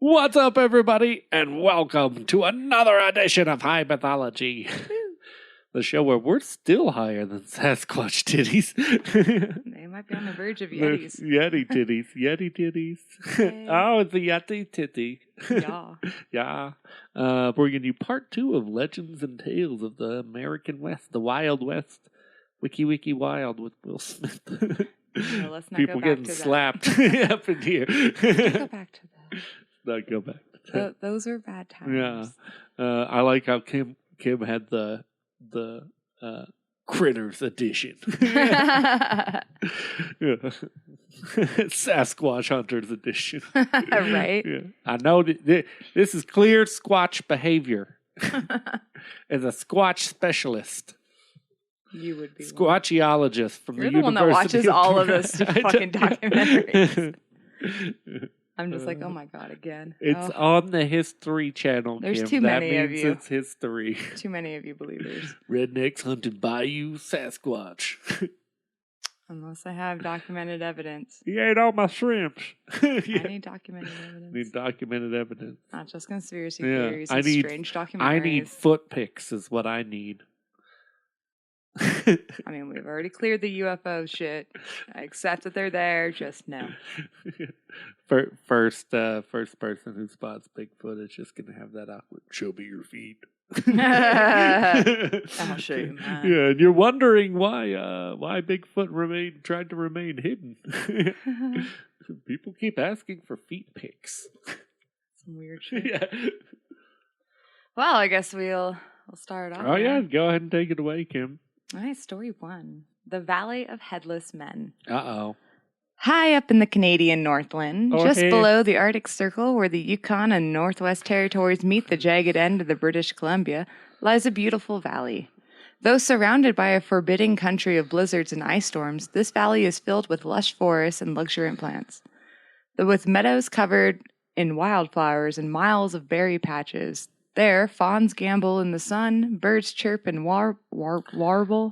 What's up, everybody, and welcome to another edition of High Mythology, the show where we're still higher than Sasquatch titties. They might be on the verge of Yetis. Yeti titties. Hey. Oh, it's a Yeti titty. Yeah. Yeah. Bringing you part 2 of Legends and Tales of the American West, the Wild West. Wiki Wild with Will Smith. No, let's not People go back getting to slapped up in here. Don't go back to that. Not go back to that. Those are bad times. Yeah. I like how Kim had the Critters edition. Yeah. Sasquatch Hunters edition. Right? Yeah. I know this is clear Squatch behavior. As a Squatch specialist. You would be Squatchiologist from You're the one that University watches all of those fucking documentaries. Yeah. I'm just like, oh my god, again. It's on the History Channel. There's Kim. too That many of means you. It's history. Too many of you believers. Rednecks hunted Bayou Sasquatch. Unless I have documented evidence. He ate all my shrimps. I need documented evidence. Need documented evidence. Not just conspiracy Yeah. theories I and need- strange documentaries. I need foot pics is what I need. I mean, we've already cleared the UFO shit. I accept that they're there, just no. First person who spots Bigfoot is just going to have that awkward, show me your feet. I'll show you mine. Yeah, and you're wondering why Bigfoot tried to remain hidden. People keep asking for feet pics. Some weird shit. Yeah. Well, I guess we'll start off. Oh yeah, go ahead and take it away, Kim. All right, story 1. The Valley of Headless Men. Uh-oh. High up in the Canadian Northland, Oh, just hey. below the Arctic Circle where the Yukon and Northwest Territories meet the jagged end of the British Columbia, lies a beautiful valley. Though surrounded by a forbidding country of blizzards and ice storms, this valley is filled with lush forests and luxuriant plants. With meadows covered in wildflowers and miles of berry patches, there fawns gambol in the sun, birds chirp and warble,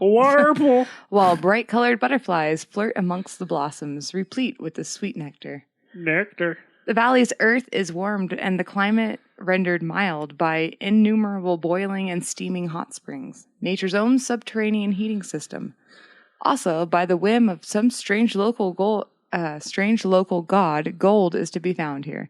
Warble. while bright-colored butterflies flirt amongst the blossoms, replete with the sweet nectar. Nectar. The valley's earth is warmed and the climate rendered mild by innumerable boiling and steaming hot springs, nature's own subterranean heating system. Also, by the whim of some strange local god, gold is to be found here.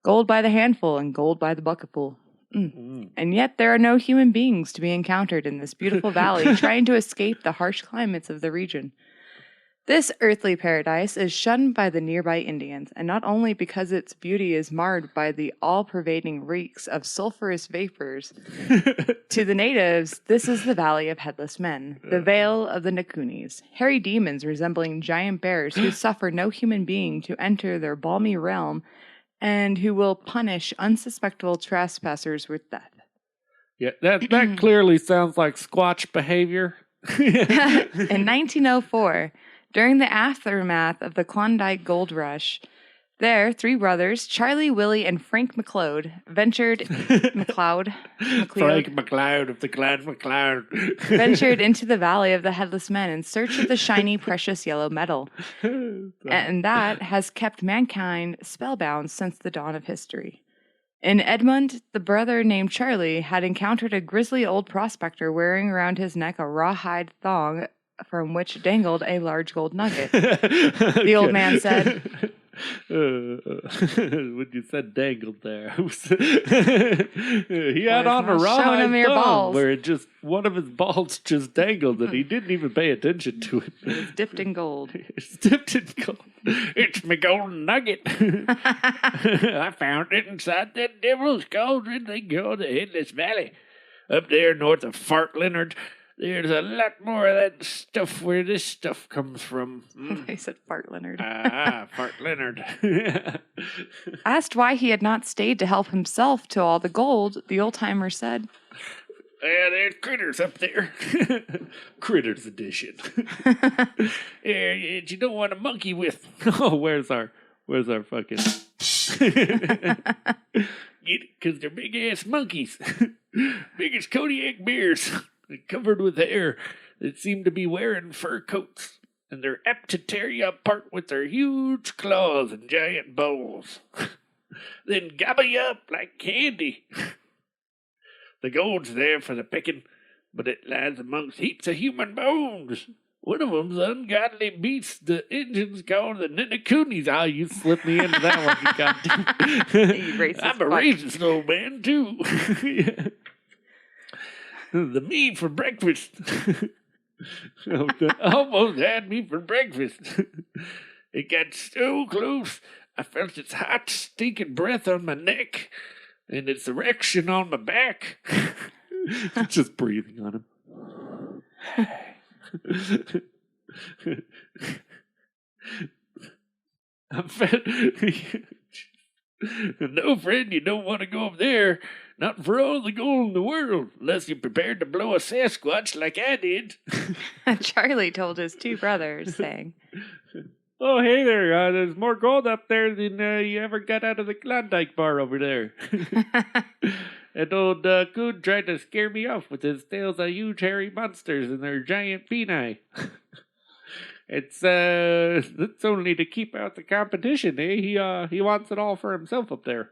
Gold by the handful and gold by the bucketful. And yet there are no human beings to be encountered in this beautiful valley trying to escape the harsh climates of the region. This earthly paradise is shunned by the nearby Indians, and not only because its beauty is marred by the all-pervading reeks of sulfurous vapors. To the natives, this is the Valley of Headless Men, the Vale of the Nakunis, hairy demons resembling giant bears who suffer no human being to enter their balmy realm and who will punish unsuspectful trespassers with death. Yeah, that clearly sounds like Squatch behavior. In 1904, during the aftermath of the Klondike Gold Rush, there, 3 brothers, Charlie, Willie, and Frank McLeod, ventured Frank McLeod of the Clan McLeod. ventured into the Valley of the Headless Men in search of the shiny, precious yellow metal. And that has kept mankind spellbound since the dawn of history. In Edmond, the brother named Charlie had encountered a grisly old prospector wearing around his neck a rawhide thong from which dangled a large gold nugget. The old man said, when you said dangled there, he had Well, on a it's not showing him rawhide your thong balls. where one of his balls just dangled and he didn't even pay attention to it. it was dipped in gold. It's dipped in gold. It's my golden nugget. I found it inside that devil's cauldron. They go to Headless Valley. Up there north of Fart Leonard. There's a lot more of that stuff where this stuff comes from. They said Fart Leonard. Fart Leonard. Asked why he had not stayed to help himself to all the gold, the old-timer said, Yeah, there's critters up there. Critters edition. Yeah, you don't want to monkey with. Oh, where's our fucking... Because they're big-ass monkeys. Big as Kodiak bears. Covered with hair that seem to be wearing fur coats. And they're apt to tear you apart with their huge claws and giant bowls. then gobble you up like candy. The gold's there for the picking, but it lies amongst heaps of human bones. One of them's ungodly beasts the Indians call the Ninnacoonies. Ah, you slipped me into that one, you goddamn. You racist I'm a fuck. racist old man, too. Yeah. The me for breakfast. Almost had me for breakfast. It got so close, I felt its hot, stinking breath on my neck and its erection on my back. Just breathing on him. I'm fed. No, friend, you don't want to go up there. Not for all the gold in the world, unless you're prepared to blow a Sasquatch like I did. Charlie told his two brothers, saying, Oh, hey there, there's more gold up there than you ever got out of the Klondike bar over there. And old Coon tried to scare me off with his tales of huge hairy monsters and their giant peni. It's only to keep out the competition, eh? He wants it all for himself up there.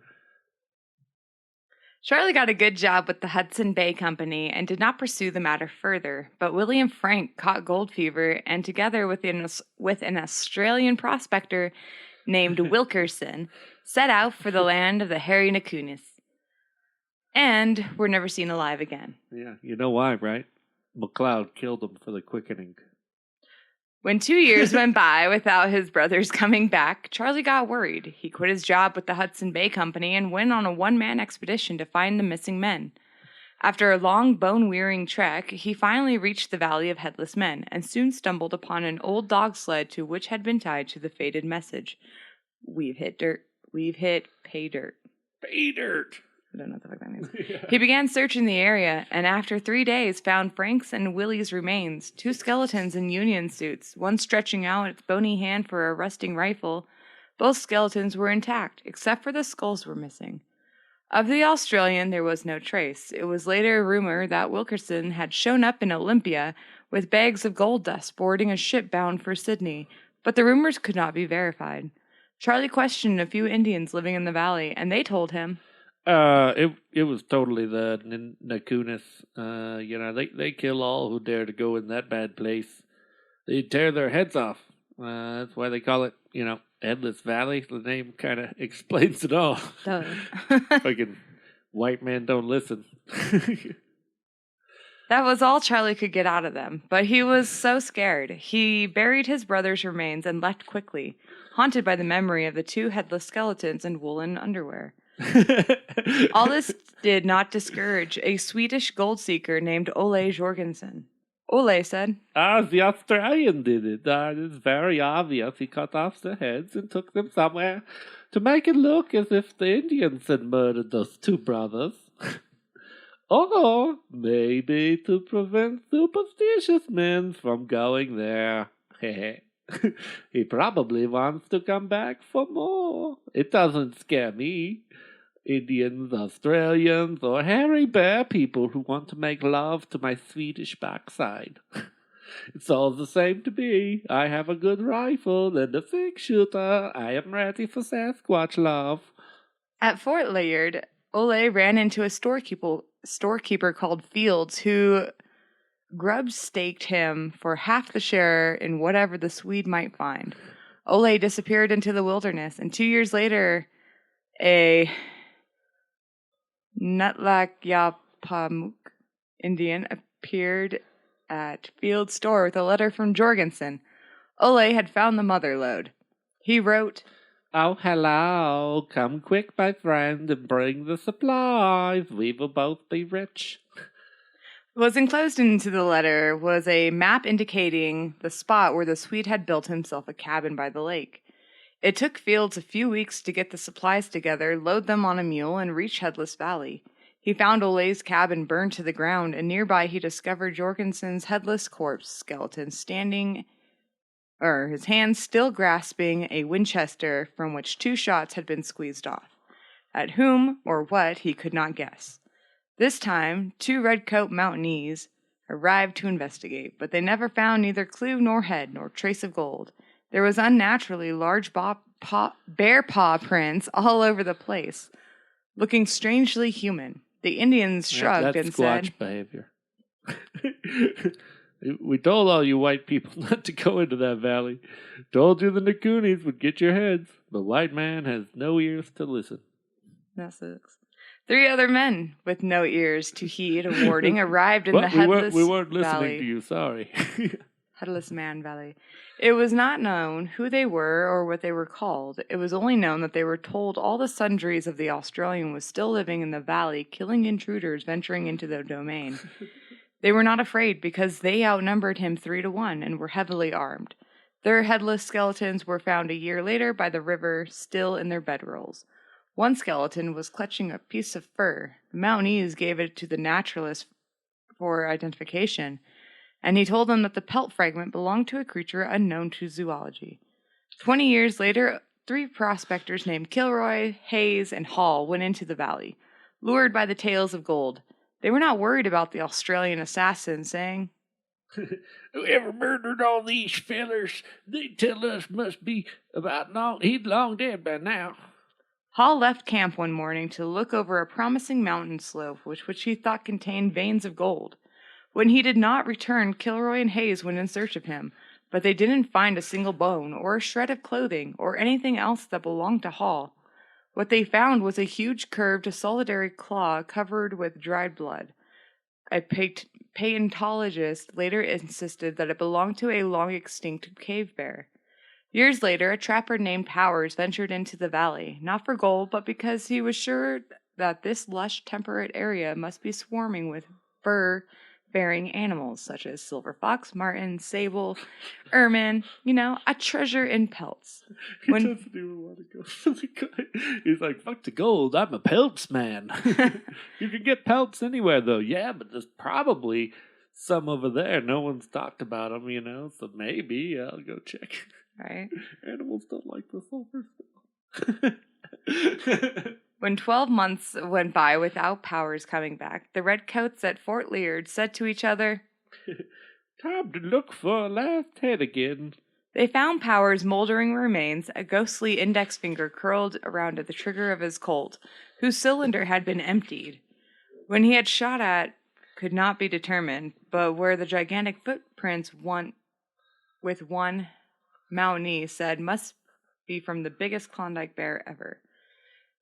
Charlie got a good job with the Hudson Bay Company and did not pursue the matter further, but William Frank caught gold fever and together with an Australian prospector named Wilkerson set out for the land of the hairy Nakunis and were never seen alive again. Yeah, you know why, right? McLeod killed him for the quickening. When 2 years went by without his brothers coming back, Charlie got worried. He quit his job with the Hudson Bay Company and went on a one-man expedition to find the missing men. After a long, bone-wearing trek, he finally reached the Valley of Headless Men and soon stumbled upon an old dog sled to which had been tied to the faded message, "We've hit dirt. We've hit pay dirt." Pay dirt. I don't know what the fuck that means. Yeah. He began searching the area, and after 3 days found Frank's and Willie's remains, 2 skeletons in Union suits, one stretching out its bony hand for a rusting rifle. Both skeletons were intact, except for the skulls were missing. Of the Australian, there was no trace. It was later rumored that Wilkerson had shown up in Olympia with bags of gold dust boarding a ship bound for Sydney, but the rumors could not be verified. Charlie questioned a few Indians living in the valley, and they told him, it was totally the Nakunis. They kill all who dare to go in that bad place. They tear their heads off. That's why they call it, Headless Valley. The name kind of explains it all. Duh. Fucking white men don't listen. That was all Charlie could get out of them, but he was so scared. He buried his brother's remains and left quickly, haunted by the memory of the 2 headless skeletons in woolen underwear. All this did not discourage a Swedish gold seeker named Ole Jorgensen. Ole said, The Australian did it. It's very obvious. He cut off the heads and took them somewhere to make it look as if the Indians had murdered those 2 brothers. Or maybe to prevent superstitious men from going there. He probably wants to come back for more. It doesn't scare me. Indians, Australians, or hairy bear people who want to make love to my Swedish backside. It's all the same to me. I have a good rifle and a 6-shooter. I am ready for Sasquatch love. At Fort Layard, Ole ran into a storekeeper called Fields, who grub-staked him for half the share in whatever the Swede might find. Ole disappeared into the wilderness, and 2 years later, a Nutlakyapamuk Indian appeared at Field's store with a letter from Jorgensen. Ole had found the mother lode. He wrote, "Oh, hello. Come quick, my friend, and bring the supplies. We will both be rich." Was enclosed into the letter was a map indicating the spot where the Swede had built himself a cabin by the lake. It took Fields a few weeks to get the supplies together, load them on a mule, and reach Headless Valley. He found Ole's cabin burned to the ground, and nearby he discovered Jorgensen's headless corpse skeleton his hands still grasping a Winchester from which 2 shots had been squeezed off. At whom or what he could not guess. This time, 2 redcoat mountainees arrived to investigate, but they never found neither clue nor head nor trace of gold. There was unnaturally large bear paw prints all over the place, looking strangely human. The Indians shrugged and That's squatch said, behavior. We told all you white people not to go into that valley. Told you the Nakunis would get your heads. The white man has no ears to listen. That sucks. 3 other men with no ears to heed a warning arrived in the Headless we weren't listening Valley. to you, sorry. Headless Man Valley. It was not known who they were or what they were called. It was only known that they were told all the sundries of the Australian was still living in the valley, killing intruders venturing into their domain. They were not afraid because they outnumbered him 3-1 and were heavily armed. Their headless skeletons were found a year later by the river, still in their bedrolls. One skeleton was clutching a piece of fur. The Mounties gave it to the naturalist for identification, and he told them that the pelt fragment belonged to a creature unknown to zoology. 20 years later, 3 prospectors named Kilroy, Hayes, and Hall went into the valley, lured by the tales of gold. They were not worried about the Australian assassin, saying, "Whoever murdered all these fellers, they tell us must be he'd long dead by now." Hall left camp one morning to look over a promising mountain slope which he thought contained veins of gold. When he did not return, Kilroy and Hayes went in search of him, but they didn't find a single bone or a shred of clothing or anything else that belonged to Hall. What they found was a huge curved solitary claw covered with dried blood. A paleontologist later insisted that it belonged to a long-extinct cave bear. Years later, a trapper named Powers ventured into the valley, not for gold, but because he was sure that this lush, temperate area must be swarming with fur-bearing animals, such as silver fox, marten, sable, ermine, a treasure in pelts. He doesn't even want to go for the guy. He's like, fuck the gold, I'm a pelts man. You can get pelts anywhere, though. Yeah, but there's probably some over there. No one's talked about them, so maybe I'll go check. Right. Animals don't like the sulfur stuff. When 12 months went by without Powers coming back, the redcoats at Fort Leard said to each other, "Time to look for a last head again." They found Powers' moldering remains, a ghostly index finger curled around the trigger of his Colt, whose cylinder had been emptied. When he had shot at could not be determined, but where the gigantic footprints with one Mountie said must be from the biggest Klondike bear ever.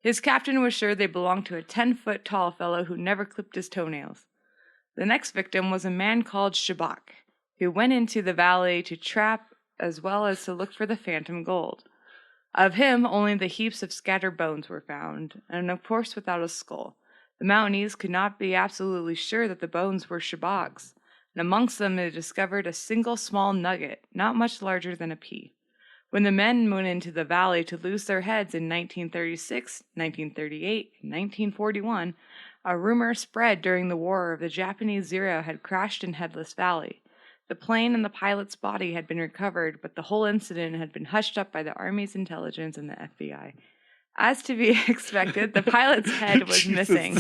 His captain was sure they belonged to a 10-foot tall fellow who never clipped his toenails. The next victim was a man called Shabak, who went into the valley to trap as well as to look for the phantom gold. Of him, only the heaps of scattered bones were found, and of course without a skull. The Mounties could not be absolutely sure that the bones were Shabak's, and amongst them they discovered a single small nugget, not much larger than a pea. When the men went into the valley to lose their heads in 1936, 1938, and 1941, a rumor spread during the war of the Japanese Zero had crashed in Headless Valley. The plane and the pilot's body had been recovered, but the whole incident had been hushed up by the Army's intelligence and the FBI. As to be expected, the pilot's head was missing.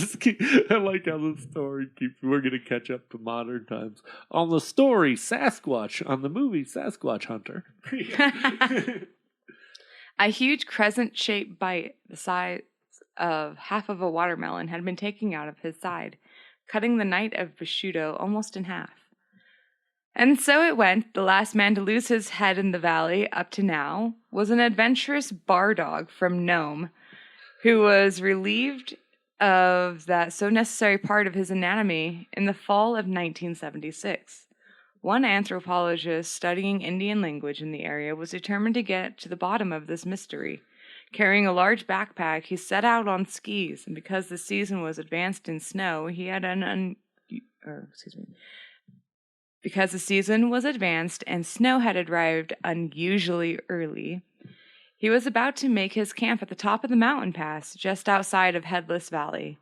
I like how the story keeps... We're going to catch up to modern times. On the story, Sasquatch. On the movie, Sasquatch Hunter. A huge crescent-shaped bite the size of half of a watermelon had been taken out of his side, cutting the knight of Bushido almost in half. And so it went. The last man to lose his head in the valley, up to now, was an adventurous bar dog from Nome, who was relieved of that so necessary part of his anatomy in the fall of 1976. One anthropologist studying Indian language in the area was determined to get to the bottom of this mystery. Carrying a large backpack, he set out on skis, and because the season was advanced in snow, he had Because the season was advanced and snow had arrived unusually early, he was about to make his camp at the top of the mountain pass just outside of Headless Valley,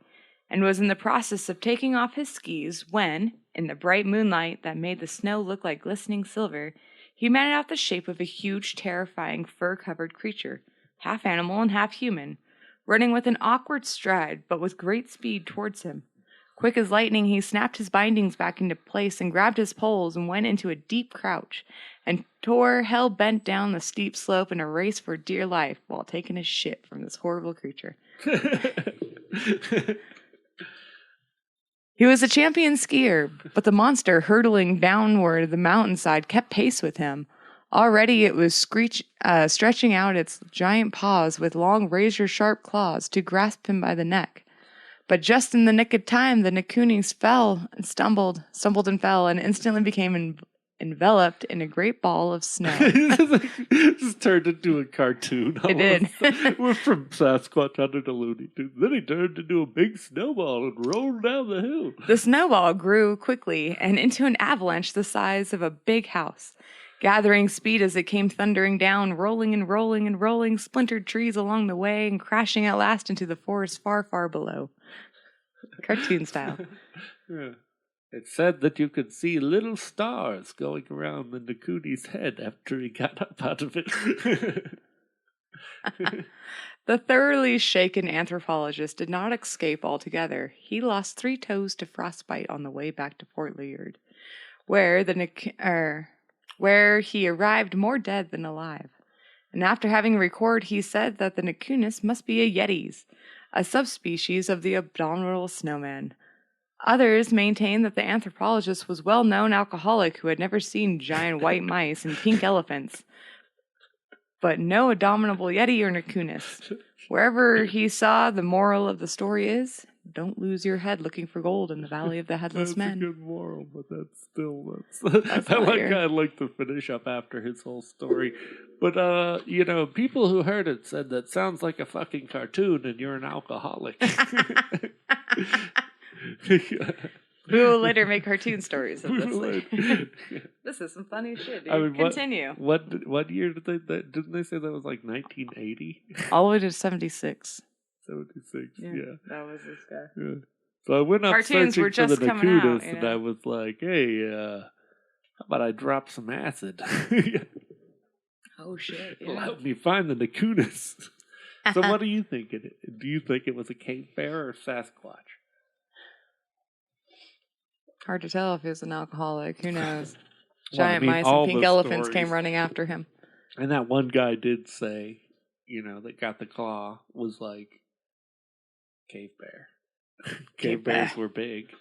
and was in the process of taking off his skis when, in the bright moonlight that made the snow look like glistening silver, he made out the shape of a huge, terrifying, fur-covered creature, half animal and half human, running with an awkward stride but with great speed towards him. Quick as lightning, he snapped his bindings back into place and grabbed his poles and went into a deep crouch. and tore hell-bent down the steep slope in a race for dear life while taking a shit from this horrible creature. He was a champion skier, but the monster hurtling downward the mountainside kept pace with him. Already it was stretching out its giant paws with long razor-sharp claws to grasp him by the neck. But just in the nick of time, the Nakunis stumbled and fell, and instantly became enveloped in a great ball of snow. This turned into a cartoon. It did. We're from Sasquatch under the Looney Tunes. Then he turned into a big snowball and rolled down the hill. The snowball grew quickly and into an avalanche the size of a big house, gathering speed as it came thundering down, rolling and rolling and rolling splintered trees along the way and crashing at last into the forest far, far below. Cartoon style. Yeah. It said that you could see little stars going around the Nakuni's head after he got up out of it. The thoroughly shaken anthropologist did not escape altogether. He lost 3 toes to frostbite on the way back to Fort Ledyard, where he arrived more dead than alive. And after having recorded, he said that the Nakunis must be a Yetis, a subspecies of the abominable snowman. Others maintained that the anthropologist was a well-known alcoholic who had never seen giant white mice and pink elephants. But no abominable Yeti or Nakunis. Wherever he saw, the moral of the story is, don't lose your head looking for gold in the Valley of the Headless Men. That's a good moral, but that's I'd like to finish up after his whole story. But, people who heard it said that sounds like a fucking cartoon and you're an alcoholic. We will later make cartoon stories of this. This is some funny shit, dude. I mean, continue. What year didn't they say that was like 1980? All the way to 76. 76, yeah. That was this guy. Yeah. So I went up Cartoons searching were just for the coming out, Nakunis, and I was like, hey, how about I drop some acid? Oh, shit. Yeah. Help me find the Nakunis. So what do you think? Do you think it was a cave bear or Sasquatch? Hard to tell if he was an alcoholic. Who knows? Giant mice and pink elephants came running after him. And that one guy did say, that got the claw was like cave bear. Cave bears were big.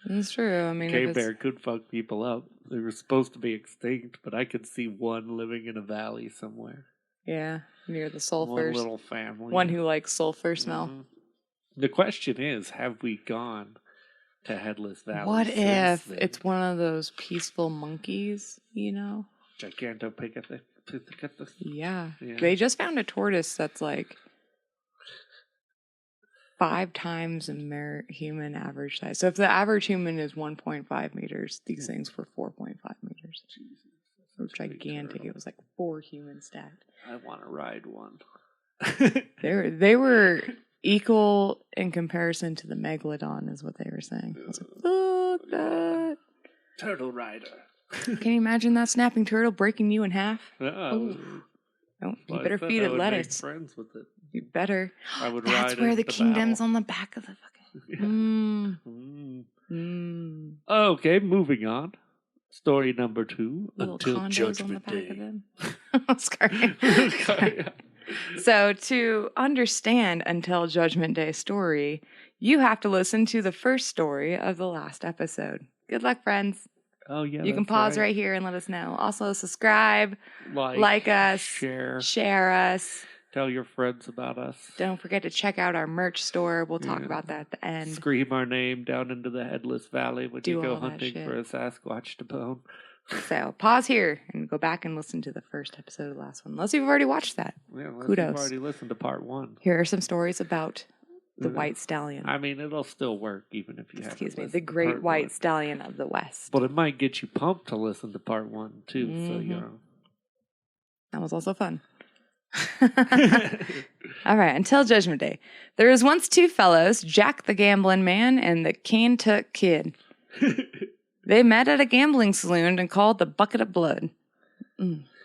That's true. I mean, cave bear could fuck people up. They were supposed to be extinct, but I could see one living in a valley somewhere. Yeah, near the sulfurs. One little family. One who likes sulfur smell. Mm-hmm. The question is, have we gone to Headless Valley? What if it's one of those peaceful monkeys, Gigantopithecus? Yeah. They just found a tortoise that's like 5 times a human average size. So if the average human is 1.5 meters, these things were 4.5 meters. They were gigantic. It was like 4 humans stacked. I want to ride one. They were equal in comparison to the megalodon, is what they were saying. I was like, fuck that. Turtle rider. Can you imagine that snapping turtle breaking you in half? No. You better feed it lettuce. Make friends with it. You better. I would That's ride where the kingdom's battle. on the back of the fucking. Okay, moving on. Story number 2. Little Until condos Judgment on the back Day. of them. So to understand Until Judgment Day story, you have to listen to the first story of the last episode. Good luck, friends. Oh, yeah. You can pause right here and let us know. Also, subscribe, like us, share us. Tell your friends about us. Don't forget to check out our merch store. We'll talk about that at the end. Scream our name down into the Headless Valley when you go hunting for a Sasquatch to bone. So pause here and go back and listen to the first episode of the last one. Unless you've already watched that. Yeah, Kudos. You've already listened to part 1. Here are some stories about the white stallion. I mean, it'll still work even if you haven't. Excuse me, the great white stallion of the West. But it might get you pumped to listen to part 1 too. Mm-hmm. So that was also fun. All right, Until Judgment Day. There was once 2 fellows, Jack the gambling man and the Kentuck kid. They met at a gambling saloon and called the Bucket of Blood.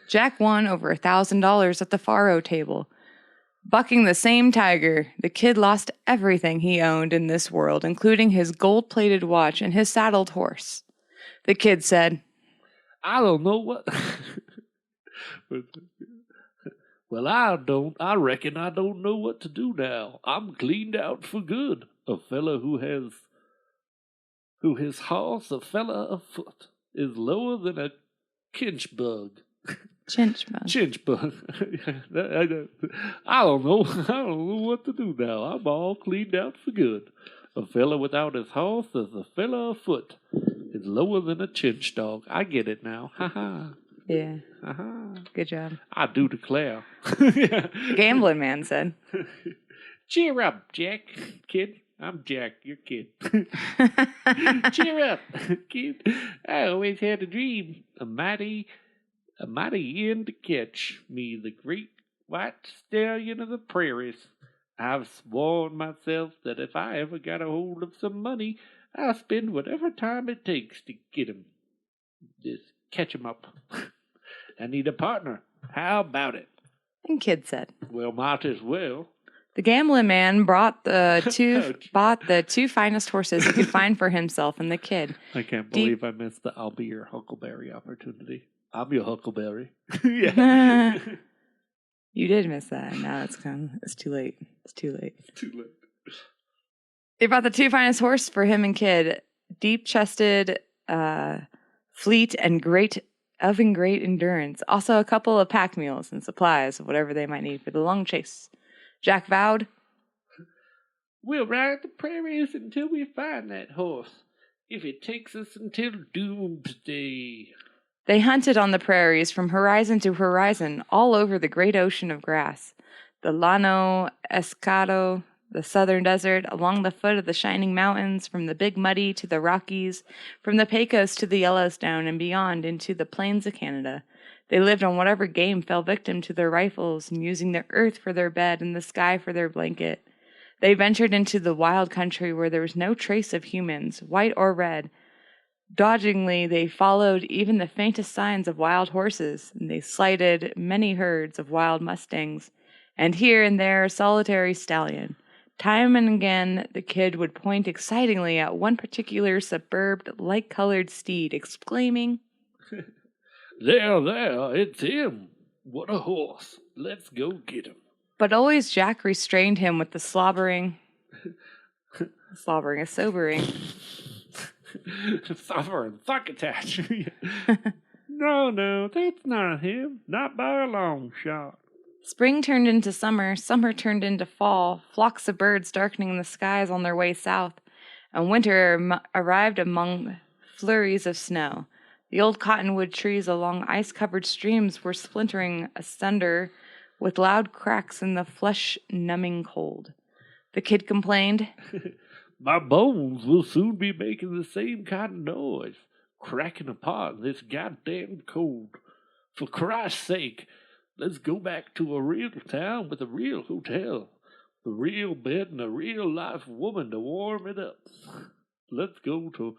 Jack won over $1,000 at the faro table. Bucking the same tiger, the kid lost everything he owned in this world, including his gold-plated watch and his saddled horse. The kid said, I don't know what Well, I reckon I don't know what to do now. I'm cleaned out for good. A fella who his horse, a fella afoot, is lower than a kinch bug. Chinch bug. Chinch bug. I don't know. I don't know what to do now. I'm all cleaned out for good. A fella without his horse is a fella afoot. Is lower than a chinch dog. I get it now. Ha ha. Yeah. Ha. Good job. I do declare. The gambling man said. Cheer up, Jack. Kid. I'm Jack, your kid. Cheer up, kid. I always had a dream. A mighty end to catch me, the great white stallion of the prairies. I've sworn myself that if I ever got a hold of some money, I'll spend whatever time it takes to get him. Just catch him up. I need a partner. How about it? And Kid said. Well, might as well. The gambling man bought the two finest horses he could find for himself and the kid. I can't believe I missed the I'll be your Huckleberry opportunity. I'm your Huckleberry. Yeah. You did miss that. Now it's too late. It's too late. It's too late. They brought the two finest horses for him and Kid. Deep-chested, fleet, and great endurance. Also a couple of pack mules and supplies of whatever they might need for the long chase. Jack vowed, "We'll ride the prairies until we find that horse, if it takes us until doomsday." They hunted on the prairies from horizon to horizon, all over the great ocean of grass. The Llano Estacado, the southern desert, along the foot of the shining mountains, from the Big Muddy to the Rockies, from the Pecos to the Yellowstone, and beyond into the plains of Canada. They lived on whatever game fell victim to their rifles, and using the earth for their bed and the sky for their blanket. They ventured into the wild country where there was no trace of humans, white or red. Dodgingly, they followed even the faintest signs of wild horses, and they slighted many herds of wild mustangs, and here and there a solitary stallion. Time and again, the Kid would point excitingly at one particular superb, light-colored steed, exclaiming, There, it's him. What a horse. Let's go get him. But always Jack restrained him with the slobbering is sobering. Suffering succotash. No, that's not him. Not by a long shot. Spring turned into summer turned into fall, flocks of birds darkening the skies on their way south, and winter arrived among flurries of snow. The old cottonwood trees along ice-covered streams were splintering asunder with loud cracks in the flesh-numbing cold. The Kid complained, My bones will soon be making the same kind of noise, cracking apart in this goddamn cold. For Christ's sake, let's go back to a real town with a real hotel, a real bed and a real life woman to warm it up. Let's go to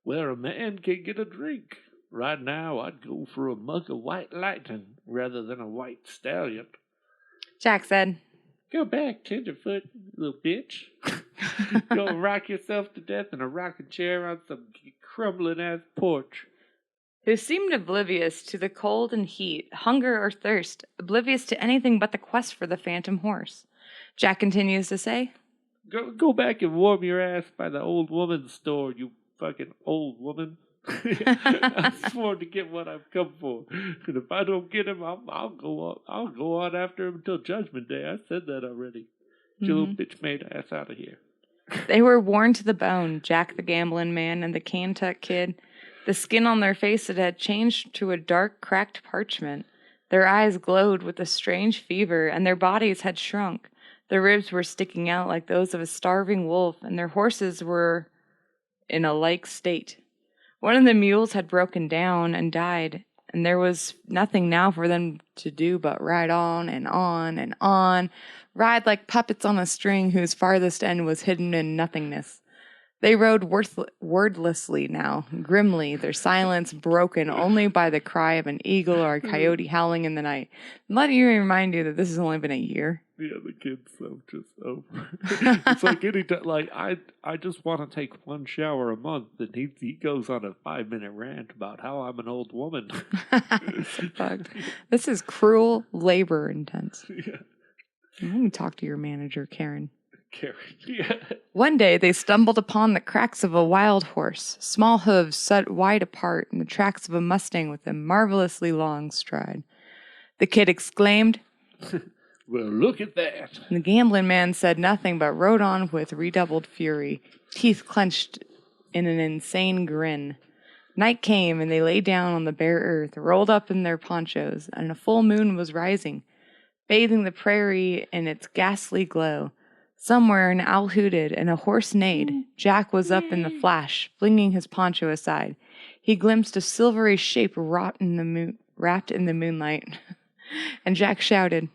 where a man can get a drink. Right now, I'd go for a mug of white lightning rather than a white stallion. Jack said, Go back, tenderfoot, little bitch. Go rock yourself to death in a rocking chair on some crumbling-ass porch. Who seemed oblivious to the cold and heat, hunger or thirst, oblivious to anything but the quest for the phantom horse. Jack continues to say, Go back and warm your ass by the old woman's store, you fucking old woman. I swore to get what I've come for, and if I don't get him, I'll go on after him until Judgment Day. I said that already. Get your little bitch made ass out of here. They were worn to the bone, Jack the gambling man and the Kentuck Kid. The skin on their faces had changed to a dark, cracked parchment. Their eyes glowed with a strange fever, and their bodies had shrunk. Their ribs were sticking out like those of a starving wolf, and their horses were in a like state. One of the mules had broken down and died, and there was nothing now for them to do but ride on and on and on, ride like puppets on a string whose farthest end was hidden in nothingness. They rode wordlessly now, grimly, their silence broken only by the cry of an eagle or a coyote howling in the night. Let me remind you that this has only been a year. Yeah, the kid's so just over. It's like any time, like I just want to take one shower a month, and he goes on a 5-minute rant about how I'm an old woman. This is cruel, labor intense. Yeah. Let me talk to your manager, Karen. Karen, yeah. One day they stumbled upon the cracks of a wild horse, small hooves set wide apart, and the tracks of a mustang with a marvelously long stride. The kid exclaimed, Well, look at that. and the gambling man said nothing but rode on with redoubled fury, teeth clenched in an insane grin. Night came, and they lay down on the bare earth, rolled up in their ponchos, and a full moon was rising, bathing the prairie in its ghastly glow. Somewhere an owl hooted and a horse neighed. Jack was up in the flash, flinging his poncho aside. He glimpsed a silvery shape wrapped in the moonlight. And Jack shouted,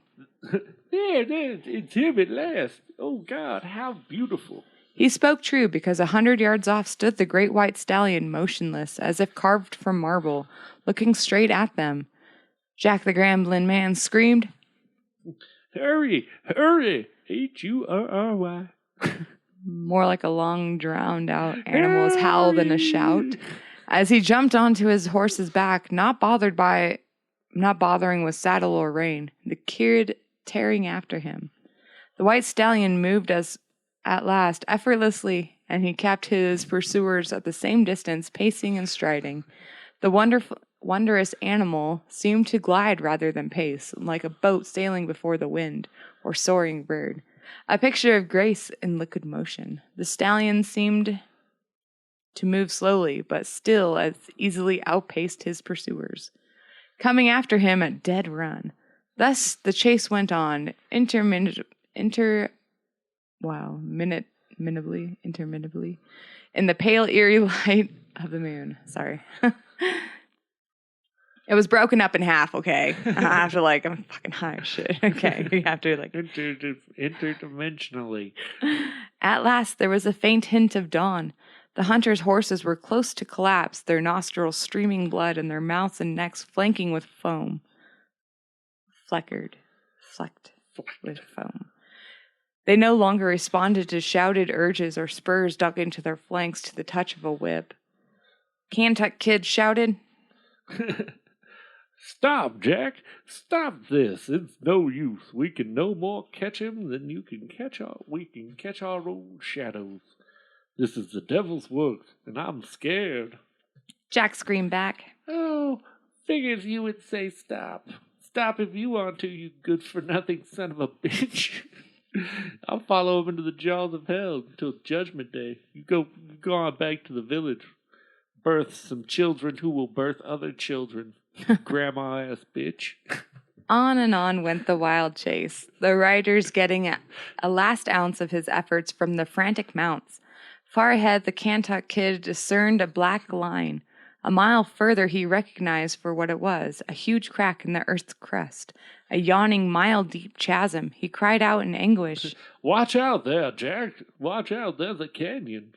There, it's him at last. Oh, God, how beautiful. He spoke true, because 100 yards off stood the great white stallion, motionless, as if carved from marble, looking straight at them. Jack the gambling man screamed, Hurry, hurry, H-U-R-R-Y. more like a long, drowned-out animal's howl than a shout, as he jumped onto his horse's back, not bothering with saddle or rein, the kid tearing after him. The white stallion moved at last effortlessly, and he kept his pursuers at the same distance, pacing and striding. The wondrous animal seemed to glide rather than pace, like a boat sailing before the wind, or soaring bird. A picture of grace in liquid motion. The stallion seemed to move slowly, but still as easily outpaced his pursuers, coming after him at dead run. Thus the chase went on, interminably, in the pale, eerie light of the moon. Sorry. It was broken up in half, okay? I have to, I'm fucking high as shit. Okay, you have to, interdimensionally. At last, there was a faint hint of dawn. The hunters' horses were close to collapse, their nostrils streaming blood and their mouths and necks flanking with foam. Flecked with foam. They no longer responded to shouted urges or spurs dug into their flanks to the touch of a whip. Kantuk Kid shouted, Stop, Jack. Stop this. It's no use. We can no more catch him than we can catch our own shadows. This is the devil's work, and I'm scared. Jack screamed back. Oh, figures you would say stop. Stop if you want to, you good-for-nothing son of a bitch. I'll follow him into the jaws of hell until Judgment Day. You go on back to the village. Birth some children who will birth other children. Grandma-ass bitch. On and on went the wild chase, the riders getting a last ounce of his efforts from the frantic mounts. Far ahead, the Kantuk Kid discerned a black line. A mile further, he recognized for what it was, a huge crack in the earth's crust, a yawning, mile-deep chasm. He cried out in anguish. Watch out there, Jack. Watch out, there's a canyon.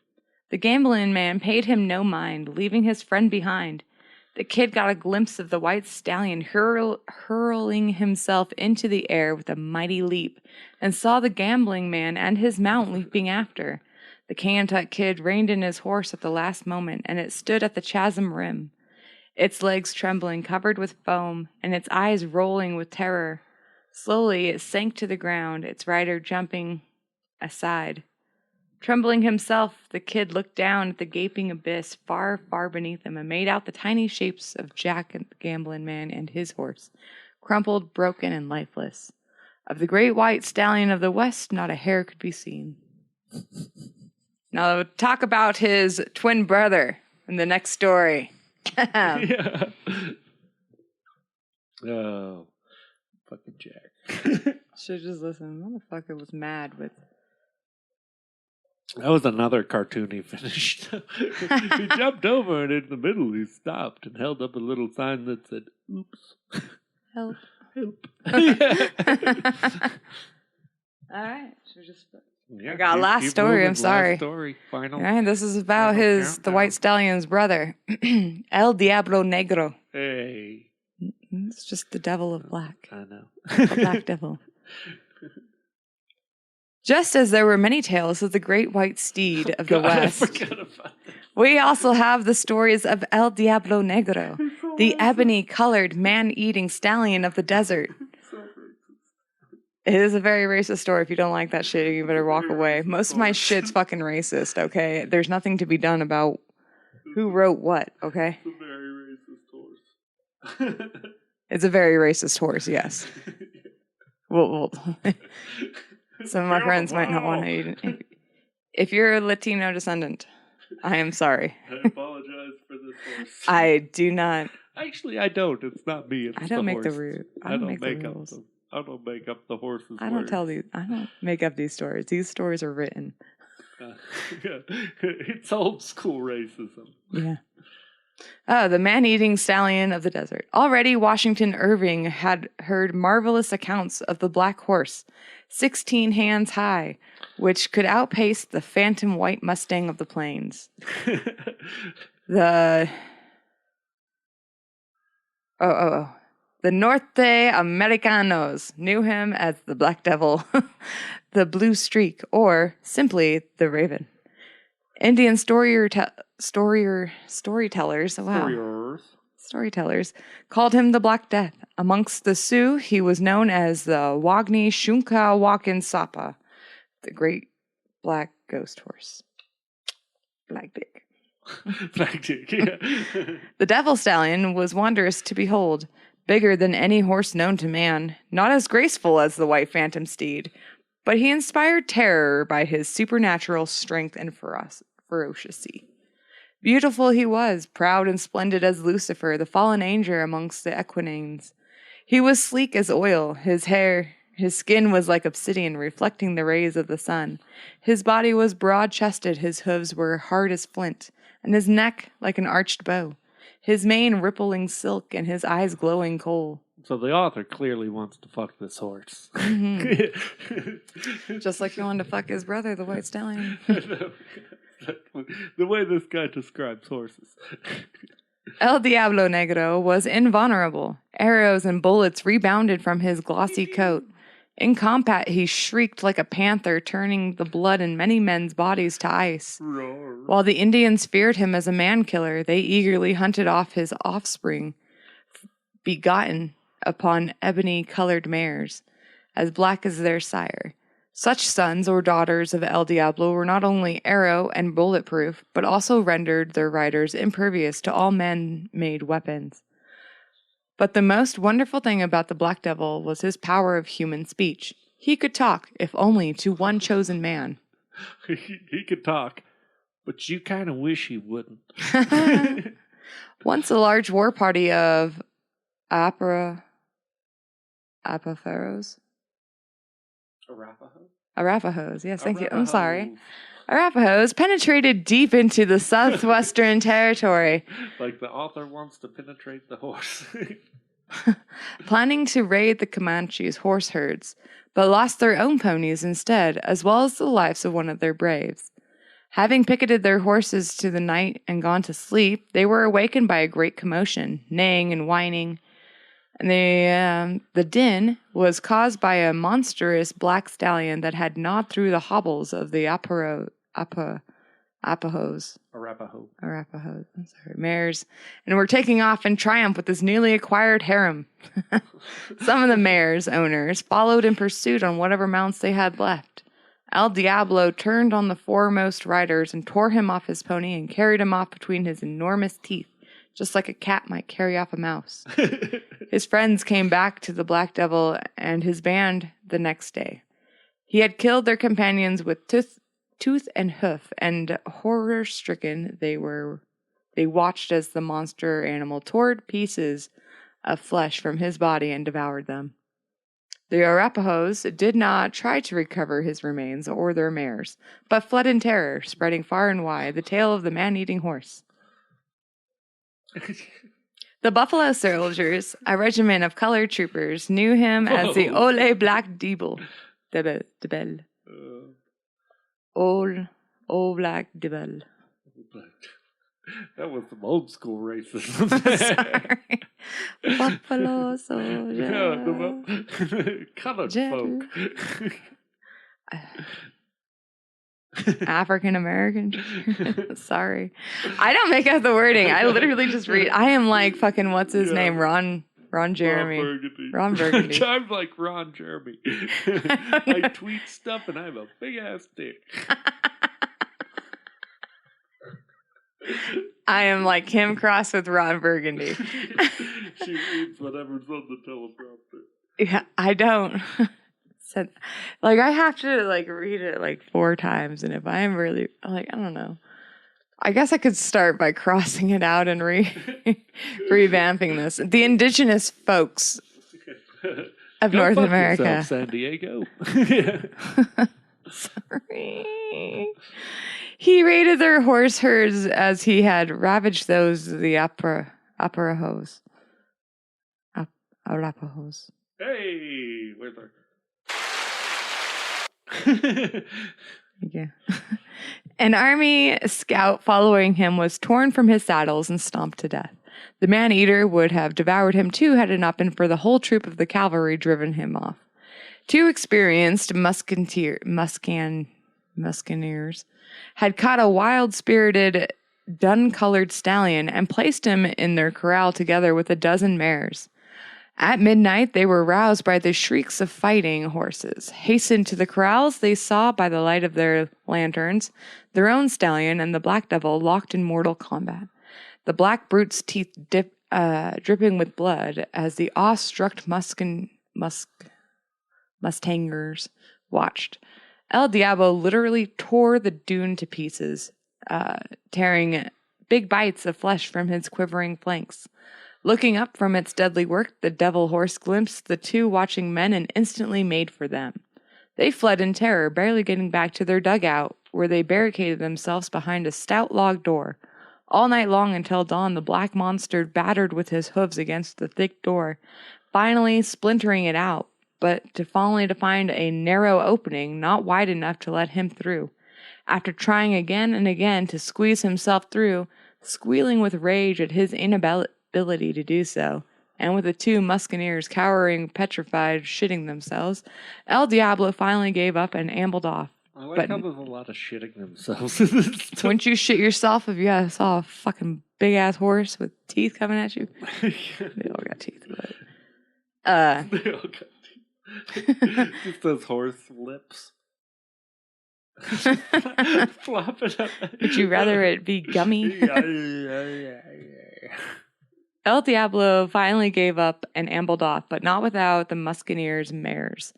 The gambling man paid him no mind, leaving his friend behind. The kid got a glimpse of the white stallion hurling himself into the air with a mighty leap, and saw the gambling man and his mount leaping after. The Kantuk Kid reined in his horse at the last moment, and it stood at the chasm rim, its legs trembling, covered with foam, and its eyes rolling with terror. Slowly it sank to the ground, its rider jumping aside. Trembling himself, the kid looked down at the gaping abyss far, far beneath him and made out the tiny shapes of Jack and the gambling man and his horse, crumpled, broken, and lifeless. Of the great white stallion of the west, not a hair could be seen. Now, talk about his twin brother in the next story. Yeah. Oh, fucking Jack. Should just listen. Motherfucker was mad with... That was another cartoon he finished. He jumped over and in the middle he stopped and held up a little sign that said, oops. Help. Help. All right. Should we just... Yeah, I got a last keep story. moving. I'm sorry. Last story. Final. All right, this is about Final the countdown. White Stallion's brother, El Diablo Negro. Hey. It's just the devil of black. I know. The black devil. Just as there were many tales of the great white steed of the God, I West, forgot about that. we also have the stories of El Diablo Negro, the ebony-colored man-eating stallion of the desert. It is a very racist story. If you don't like that shit, you better walk away. Most of my shit's fucking racist, okay? There's nothing to be done about who wrote what, okay? It's a very racist horse. It's a very racist horse, yes. Well, some of my friends might not want to eat it. If you're a Latino descendant, I am sorry. I apologize for this horse. I do not. Actually, I don't. It's not me. It's I don't the make the horse. rules. I don't make up the. I don't make up the horse's I don't words. tell these. I don't make up these stories. These stories are written. It's old school racism. Yeah. Oh, the man-eating stallion of the desert. Already, Washington Irving had heard marvelous accounts of the black horse, 16 hands high, which could outpace the phantom white Mustang of the plains. The Norte Americanos knew him as the Black Devil, the Blue Streak, or simply the Raven. Indian storytellers called him the Black Death. Amongst the Sioux, he was known as the Wagni Shunka Wakin Sapa, the great black ghost horse. Black Dick. Black Dick, yeah. The Devil Stallion was wondrous to behold, bigger than any horse known to man, not as graceful as the White Phantom steed, but he inspired terror by his supernatural strength and ferocity. Beautiful he was, proud and splendid as Lucifer, the fallen angel amongst the equines. He was sleek as oil, his skin was like obsidian, reflecting the rays of the sun. His body was broad-chested, his hooves were hard as flint, and his neck like an arched bow. His mane rippling silk, and his eyes glowing coal. So the author clearly wants to fuck this horse. Mm-hmm. Just like he wanted to fuck his brother, the White Stallion. The way this guy describes horses. El Diablo Negro was invulnerable. Arrows and bullets rebounded from his glossy coat. In combat, he shrieked like a panther, turning the blood in many men's bodies to ice. Roar. While the Indians feared him as a man-killer, they eagerly hunted off his offspring, begotten upon ebony-colored mares, as black as their sire. Such sons or daughters of El Diablo were not only arrow and bulletproof, but also rendered their riders impervious to all man-made weapons. But the most wonderful thing about the Black Devil was his power of human speech. He could talk, if only to one chosen man. He could talk, but you kind of wish he wouldn't. Once a large war party of Arapahoes Arapahoes, yes, thank you. I'm sorry. Arapahoes penetrated deep into the southwestern territory. Like the author wants to penetrate the horse. Planning to raid the Comanches' horse herds, but lost their own ponies instead, as well as the lives of one of their braves. Having picketed their horses to the night and gone to sleep, they were awakened by a great commotion, neighing and whining. And the din was caused by a monstrous black stallion that had gnawed through the hobbles of the Arapahoes, I'm sorry, mares, and were taking off in triumph with his newly acquired harem. Some of the mares' owners followed in pursuit on whatever mounts they had left. El Diablo turned on the foremost riders and tore him off his pony and carried him off between his enormous teeth, just like a cat might carry off a mouse. His friends came back to the Black Devil and his band the next day. He had killed their companions with tooth and hoof, and horror-stricken they watched as the monster animal tore pieces of flesh from his body and devoured them. The Arapahoes did not try to recover his remains or their mares, but fled in terror, spreading far and wide the tale of the man-eating horse. The Buffalo Soldiers, a regiment of colored troopers, knew him as the Ole Black Devil. Old black devil. That was some old school racism. Sorry. Buffalo soldier. Yeah, colored folk. African American. Sorry. I don't make up the wording. I literally just read. I am like fucking, what's his name? Ron Jeremy. Ron Burgundy. I'm like Ron Jeremy. I tweet stuff and I have a big ass dick. I am like him crossed with Ron Burgundy. She reads whatever's on the teleprompter. Yeah, I don't. Said, like, I have to like read it like 4 times, and if I am really like, I don't know. I guess I could start by crossing it out and revamping this. The indigenous folks of Go North fuck America. Yourself, San Diego. Sorry. He raided their horse herds as he had ravaged those of the Arapahoes. Arapahoes. Hey, where's our... Yeah. An army scout following him was torn from his saddles and stomped to death. The man-eater would have devoured him too had it not been for the whole troop of the cavalry driven him off. 2 experienced musketeers had caught a wild-spirited, dun-colored stallion and placed him in their corral together with a dozen mares. At midnight, they were roused by the shrieks of fighting horses. Hastened to the corrals, they saw by the light of their lanterns their own stallion and the black devil locked in mortal combat. The black brute's teeth dripping with blood as the awe-struck mustangers watched. El Diablo literally tore the dune to pieces, tearing big bites of flesh from his quivering flanks. Looking up from its deadly work, the devil horse glimpsed the 2 watching men and instantly made for them. They fled in terror, barely getting back to their dugout, where they barricaded themselves behind a stout log door. All night long until dawn, the black monster battered with his hooves against the thick door, finally splintering it out, but only to find a narrow opening not wide enough to let him through. After trying again and again to squeeze himself through, squealing with rage at his inability to do so, and with the 2 musketeers cowering, petrified, shitting themselves, El Diablo finally gave up and ambled off. I like how there's a lot of shitting themselves. Wouldn't you shit yourself if you saw a fucking big-ass horse with teeth coming at you? They all got teeth, but... They all got teeth. Just those horse lips. Flop it up. Would you rather it be gummy? El Diablo finally gave up and ambled off, but not without the musketeers' mares.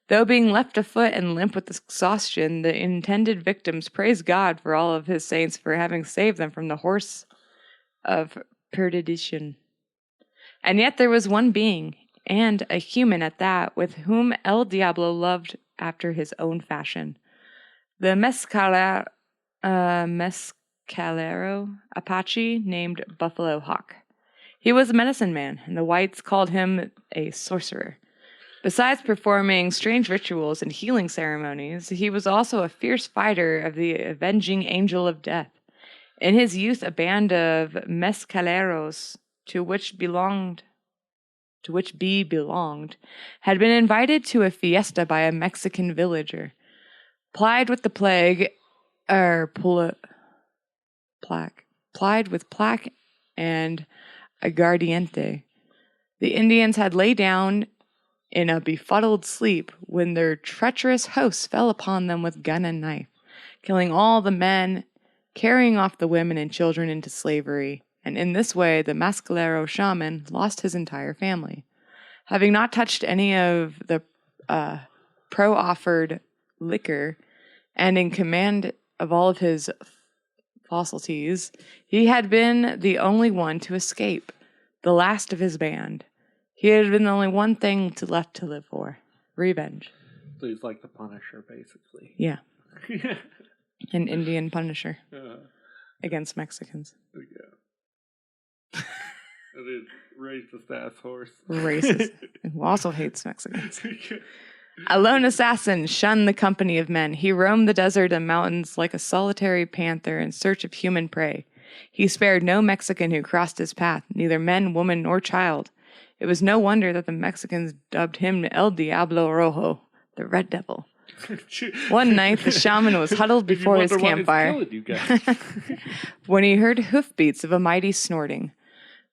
Though being left afoot and limp with exhaustion, the intended victims praised God for all of his saints for having saved them from the horse of perdition. And yet there was one being, and a human at that, with whom El Diablo loved after his own fashion. The Mescalero Apache named Buffalo Hawk. He was a medicine man, and the whites called him a sorcerer. Besides performing strange rituals and healing ceremonies, he was also a fierce fighter of the avenging angel of death. In his youth, a band of mescaleros, to which B belonged, had been invited to a fiesta by a Mexican villager. Plied with plaque and aguardiente, the Indians had lay down in a befuddled sleep when their treacherous hosts fell upon them with gun and knife, killing all the men, carrying off the women and children into slavery, and in this way the Mescalero shaman lost his entire family. Having not touched any of the pro-offered liquor, and in command of all of his faculties, he had been the only one to escape, the last of his band. He had been the only one thing left to live for. Revenge. So he's like the Punisher, basically. Yeah. An Indian Punisher. Against Mexicans. Yeah. It is racist ass horse. Racist. Who also hates Mexicans. A lone assassin shunned the company of men. He roamed the desert and mountains like a solitary panther in search of human prey. He spared no Mexican who crossed his path, neither man, woman, nor child. It was no wonder that the Mexicans dubbed him El Diablo Rojo, the Red Devil. One night, the shaman was huddled before his campfire when he heard hoofbeats of a mighty snorting.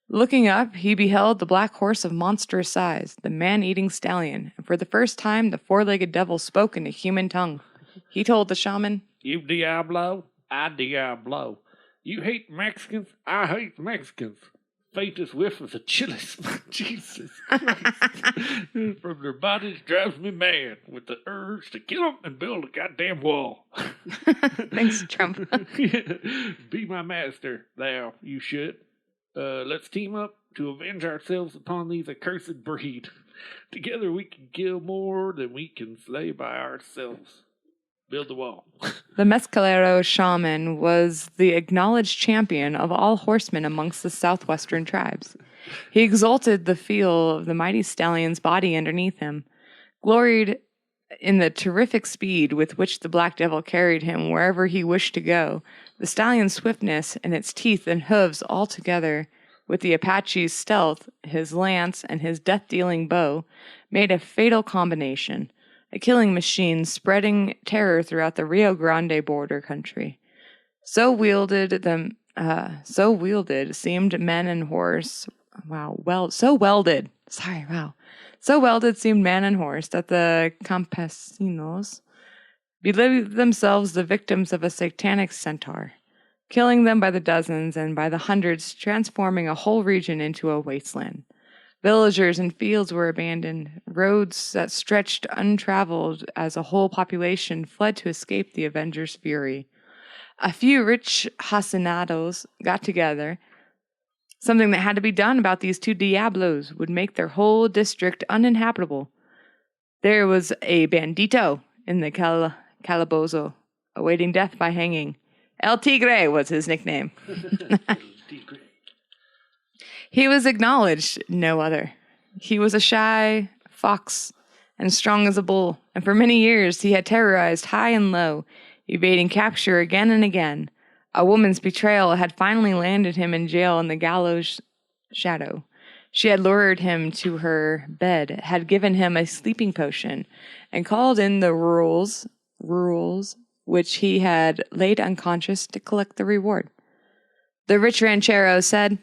Looking up, he beheld the black horse of monstrous size, the man-eating stallion, and for the first time the four-legged devil spoke in a human tongue. He told the shaman, "You Diablo, I Diablo. You hate Mexicans, I hate Mexicans. Faintest whiff of the chilies, Jesus Christ, from their bodies drives me mad with the urge to kill them and build a goddamn wall." Thanks, Trump. Be my master, thou, you should. Let's team up to avenge ourselves upon these accursed breed. Together we can kill more than we can slay by ourselves. Build the wall. The Mescalero shaman was the acknowledged champion of all horsemen amongst the southwestern tribes. He exalted the feel of the mighty stallion's body underneath him, gloried in the terrific speed with which the Black Devil carried him wherever he wished to go. The stallion's swiftness and its teeth and hooves all together, with the Apache's stealth, his lance, and his death-dealing bow, made a fatal combination, a killing machine spreading terror throughout the Rio Grande border country. So wielded seemed men and horse. So welded seemed man and horse that the campesinos believed themselves the victims of a satanic centaur, killing them by the dozens and by the hundreds, transforming a whole region into a wasteland. Villagers and fields were abandoned, roads that stretched untraveled as a whole population fled to escape the Avengers' fury. A few rich hacinados got together. Something that had to be done about these two Diablos would make their whole district uninhabitable. There was a bandito in the calabozo, awaiting death by hanging. El Tigre was his nickname. He was acknowledged no other. He was a shy fox and strong as a bull, and for many years he had terrorized high and low, evading capture again and again. A woman's betrayal had finally landed him in jail in the gallows shadow. She had lured him to her bed, had given him a sleeping potion, and called in the rules which he had laid unconscious to collect the reward. The rich ranchero said,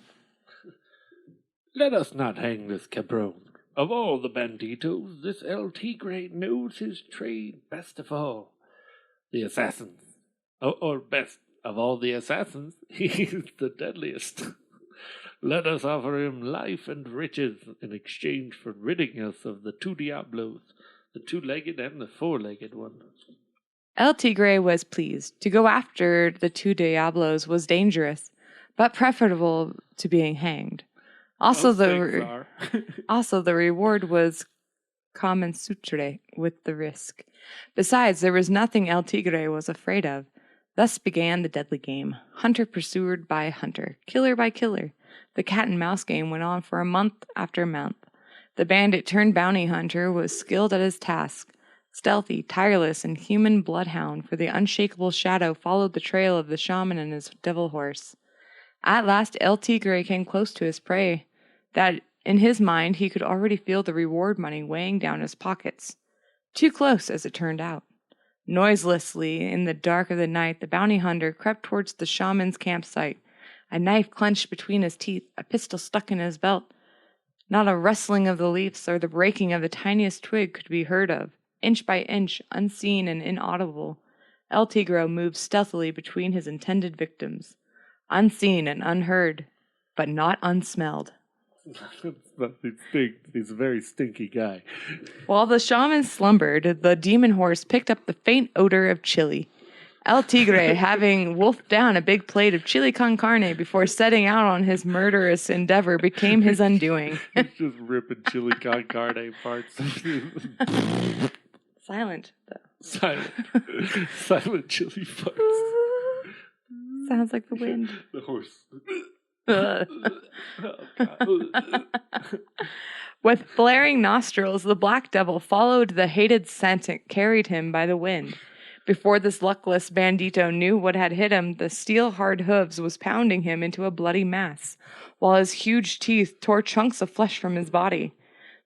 "Let us not hang this cabron. Of all the banditos, this El Tigre knows his trade best of all. The assassins, or best of all the assassins, he is the deadliest. Let us offer him life and riches in exchange for ridding us of the two Diablos, the two-legged and the four-legged one." El Tigre was pleased. To go after the two Diablos was dangerous, but preferable to being hanged. Also, the reward was commensurate with the risk. Besides, there was nothing El Tigre was afraid of. Thus began the deadly game. Hunter pursued by hunter, killer by killer. The cat-and-mouse game went on for month after month. The bandit turned bounty hunter was skilled at his task, stealthy, tireless, and human bloodhound, for the unshakable shadow followed the trail of the shaman and his devil horse. At last El Tigre came close to his prey, that in his mind he could already feel the reward money weighing down his pockets. Too close, as it turned out. Noiselessly, in the dark of the night, the bounty hunter crept towards the shaman's campsite, a knife clenched between his teeth, a pistol stuck in his belt. Not a rustling of the leaves or the breaking of the tiniest twig could be heard of. Inch by inch, unseen and inaudible, El Tigre moved stealthily between his intended victims, unseen and unheard, but not unsmelled. He's a very stinky guy. While the shaman slumbered, the demon horse picked up the faint odor of chili. El Tigre, having wolfed down a big plate of chili con carne before setting out on his murderous endeavor, became his undoing. He's just ripping chili con carne parts. Silent, though. Silent chili parts. Sounds like the wind. The horse. With flaring nostrils, the black devil followed the hated scent and carried him by the wind. Before this luckless bandito knew what had hit him, the steel-hard hooves was pounding him into a bloody mass, while his huge teeth tore chunks of flesh from his body.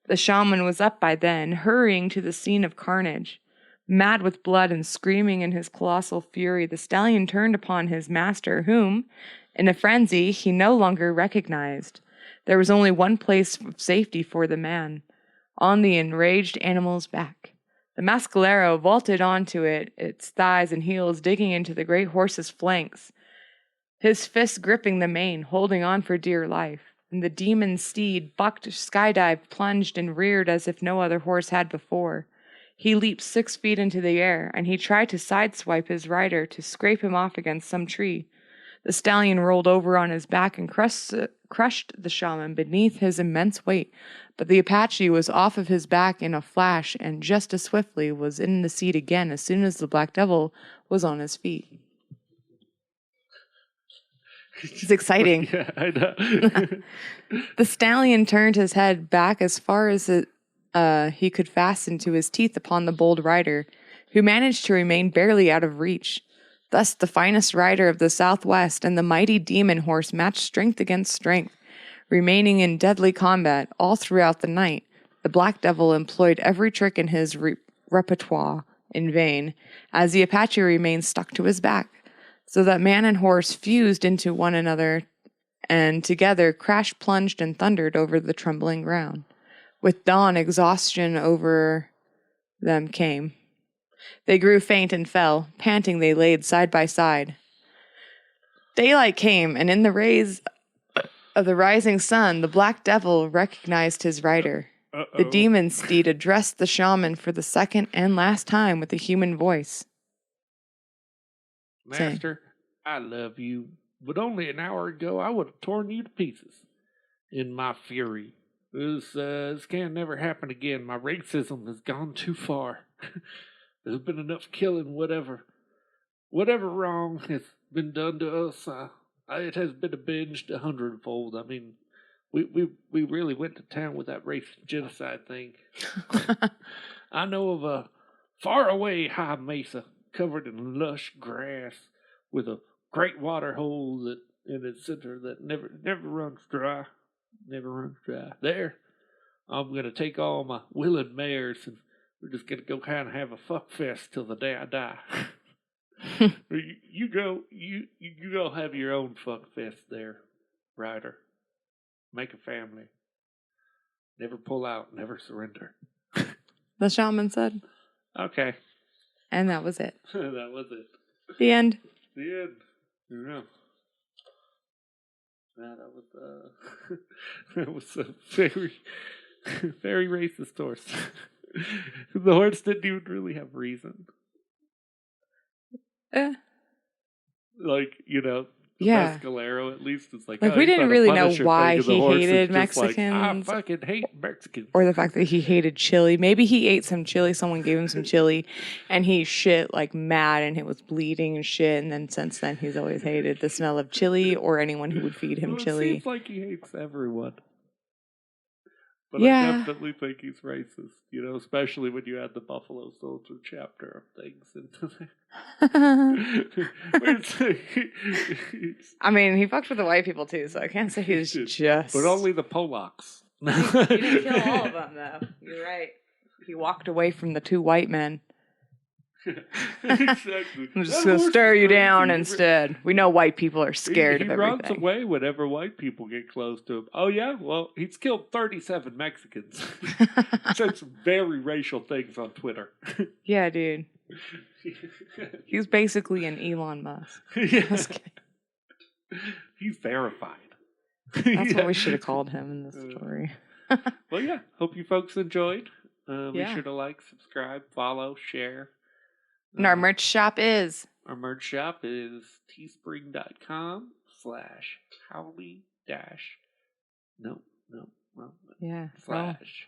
The shaman was up by then, hurrying to the scene of carnage. Mad with blood and screaming in his colossal fury, the stallion turned upon his master, whom, in a frenzy, he no longer recognized. There was only one place of safety for the man, on the enraged animal's back. The mascalero vaulted onto it, its thighs and heels digging into the great horse's flanks, his fists gripping the mane, holding on for dear life. And the demon steed bucked, skydived, plunged, and reared as if no other horse had before. He leaped 6 feet into the air, and he tried to sideswipe his rider to scrape him off against some tree. The stallion rolled over on his back and crushed the shaman beneath his immense weight, but the Apache was off of his back in a flash and just as swiftly was in the seat again as soon as the black devil was on his feet. It's exciting. Yeah, I know. The stallion turned his head back as far as he could fasten to his teeth upon the bold rider, who managed to remain barely out of reach. Thus the finest rider of the Southwest and the mighty demon horse matched strength against strength, remaining in deadly combat all throughout the night. The black devil employed every trick in his repertoire in vain, as the Apache remained stuck to his back, so that man and horse fused into one another and together crash plunged and thundered over the trembling ground. With dawn, exhaustion over them came. They grew faint and fell. Panting, they laid side by side. Daylight came, and in the rays of the rising sun, the black devil recognized his rider. The demon steed addressed the shaman for the second and last time with a human voice. Master, I love you, but only an hour ago I would have torn you to pieces. In my fury. This can never happen again. My racism has gone too far. There's been enough killing, whatever wrong has been done to us. It has been avenged 100-fold. I mean, we really went to town with that race genocide thing. I know of a faraway high mesa covered in lush grass with a great water hole in its center that never runs dry. Never runs dry. There, I'm gonna take all my willing mares and we're just gonna go kind of have a fuck fest till the day I die. You go have your own fuck fest there, Ryder. Make a family. Never pull out, never surrender. The shaman said. Okay. And that was it. That was it. The end. The end. Yeah. That was a very, very racist horse. The horse didn't even really have reason. Like, the Mescalero at least is like we didn't really know why he hated Mexicans. Mexicans. I fucking hate Mexicans. Or the fact that he hated chili. Maybe he ate some chili, someone gave him some chili, and he shit like mad and it was bleeding and shit, and then since then he's always hated the smell of chili or anyone who would feed him chili. It seems like he hates everyone. But yeah. I definitely think he's racist, especially when you add the Buffalo Soldier chapter of things into there. I mean, he fucked with the white people too, so I can't say he's just... But only the Polacks. He didn't kill all of them, though. You're right. He walked away from the 2 white men. Exactly. I'm just going to stare you down instead. We know white people are scared of everything. He runs away whenever white people get close to him. Oh, yeah? Well, he's killed 37 Mexicans. Said some very racial things on Twitter. Yeah, dude. He's basically an Elon Musk. Yeah. He's verified. That's what we should have called him in this story. Well, yeah. Hope you folks enjoyed. Be sure to like, subscribe, follow, share. And our merch shop is? Our merch shop is teespring.com/Howley dash. No. Yeah. Slash.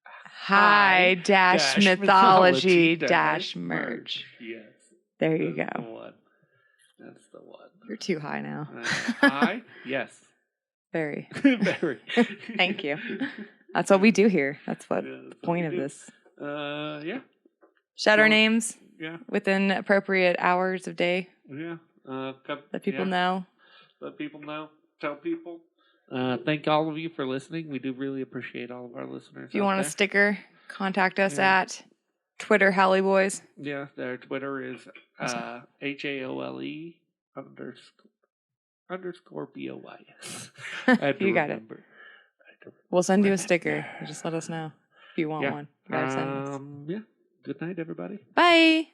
High dash mythology dash merch. Yes. There you go. That's the one. You're too high now. High? Yes. Very. Very. Thank you. That's what we do here. That's what Yeah, the that's what point we of do. this. Yeah. Shout our Well, names Yeah. within appropriate hours of day. Yeah. Let people know. Let people know. Tell people. Thank all of you for listening. We do really appreciate all of our listeners. If you want a sticker, contact us Yeah. at Twitter Howley Boys. Yeah, their Twitter is HAOLE underscore BOYS. You got it. We'll send you a sticker. You just let us know if you want one. You gotta send us. Yeah. Good night, everybody. Bye.